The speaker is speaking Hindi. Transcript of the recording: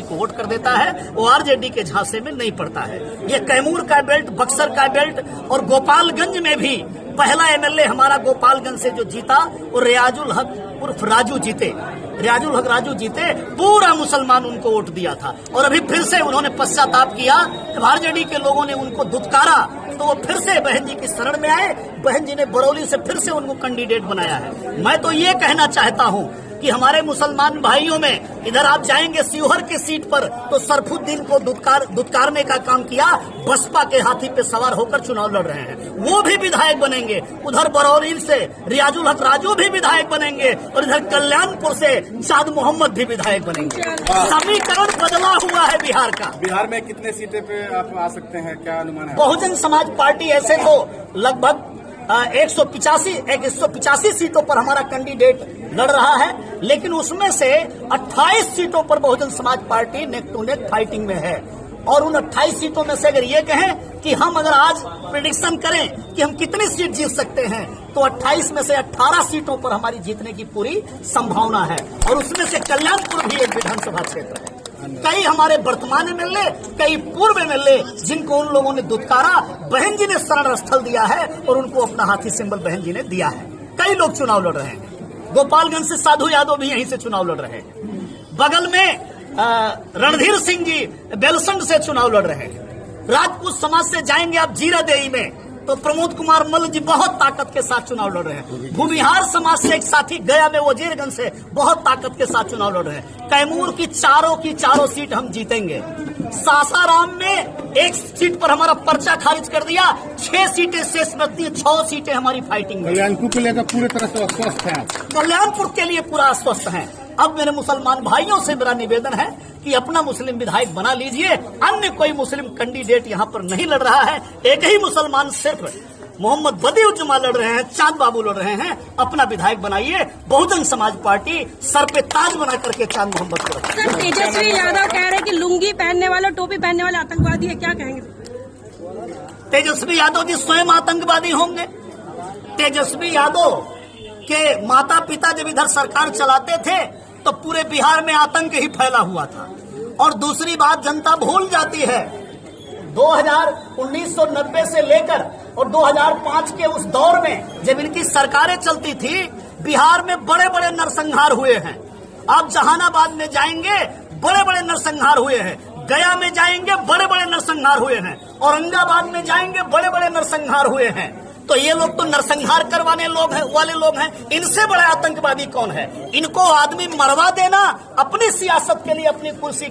को वोट कर देता है, वो आरजेडी के झांसे में नहीं पड़ता है। ये कैमूर का बेल्ट, बक्सर का बेल्ट और गोपालगंज में भी पहला एमएलए हमारा गोपालगंज से जो जीता वो रियाजुल हक उर्फ राजू जीते। रियाजुल हक राजू जीते, पूरा मुसलमान उनको वोट दिया था और अभी फिर से उन्होंने पश्चाताप किया। आरजेडी के लोगों ने उनको दुत्कारा तो वो फिर से बहन जी की शरण में आए। बहन जी ने बरौली से फिर से उनको कैंडिडेट बनाया है। मैं तो ये कहना चाहता हूँ कि हमारे मुसलमान भाइयों में इधर आप जाएंगे शिवहर की सीट पर तो सरफुद्दीन को दुत्कारने का काम किया, बसपा के हाथी पे सवार होकर चुनाव लड़ रहे हैं, वो भी विधायक बनेंगे। उधर बरौली से रियाजुल हक राजू भी विधायक बनेंगे और इधर कल्याणपुर से शाद मोहम्मद भी विधायक बनेंगे। समीकरण बदला हुआ है बिहार का। बिहार में कितने सीटें पे आप आ सकते हैं, क्या अनुमान है? बहुजन समाज पार्टी ऐसे तो लगभग 185 सीटों पर हमारा कैंडिडेट लड़ रहा है, लेकिन उसमें से 28 सीटों पर Bahujan Samaj party neck to neck fighting में है। और उन 28 सीटों में से अगर ये कहें कि हम अगर आज प्रेडिक्शन करें कि हम कितनी सीट जीत सकते हैं तो 28 में से 18 सीटों पर हमारी जीतने की पूरी संभावना है। और उसमें से कल्याणपुर भी एक विधानसभा क्षेत्र है। कई हमारे वर्तमान एमएलए, कई पूर्व एमएलए जिनको उन लोगों ने दुत्कारा, बहन जी ने शरण स्थल दिया है और उनको अपना हाथी सिंबल बहन जी ने दिया है। कई लोग चुनाव लड़ रहे हैं। गोपालगंज से साधु यादव भी यहीं से चुनाव लड़ रहे हैं। बगल में रणधीर सिंह जी बेलसंड से चुनाव लड़ रहे हैं। राजपूत समाज से जाएंगे आप जीरादेई में तो प्रमोद कुमार मल्ल जी बहुत ताकत के साथ चुनाव लड़ रहे हैं। भूमिहार समाज से एक साथी गया में वजीरगंज से बहुत ताकत के साथ चुनाव लड़ रहे हैं। कैमूर की चारों सीट हम जीतेंगे। सासाराम में एक सीट पर हमारा पर्चा खारिज कर दिया, 6 सीटें शेष बचती है, 6 सीटें हमारी फाइटिंग में। कल्याणपुर को लेकर पूरी तरह से अस्वस्थ हैं। कल्याणपुर के लिए पूरा आश्वस्त हैं। अब मेरे मुसलमान भाइयों से मेरा निवेदन है कि अपना मुस्लिम विधायक बना लीजिए। अन्य कोई मुस्लिम कैंडिडेट यहाँ पर नहीं लड़ रहा है। एक ही मुसलमान सिर्फ मोहम्मद बदिउज्जमा लड़ रहे हैं, चांद बाबू लड़ रहे हैं। अपना विधायक बनाइए। बहुजन समाज पार्टी सर पे ताज बना करके चांद मोहम्मद को रखे। सर, तेजस्वी यादव कह रहे हैं कि लुंगी पहनने वाले, टोपी पहनने वाले आतंकवादी है, क्या कहेंगे? तेजस्वी यादव जी स्वयं आतंकवादी होंगे। तेजस्वी यादव के माता पिता जब इधर सरकार चलाते थे तो पूरे बिहार में आतंक ही फैला हुआ था। और दूसरी बात जनता भूल जाती है, 1990 से लेकर और 2005 के उस दौर में जब इनकी सरकारें चलती थी, बिहार में बड़े बड़े नरसंहार हुए हैं। आप जहानाबाद में जाएंगे, बड़े बड़े नरसंहार हुए हैं। गया में जाएंगे, बड़े बड़े नरसंहार हुए हैं। औरंगाबाद में जाएंगे, बड़े बड़े नरसंहार हुए हैं। तो ये लोग तो नरसंहार करवाने वाले लोग हैं। इनसे बड़ा आतंकवादी कौन है? इनको आदमी मरवा देना अपनी सियासत के लिए, अपनी कुर्सी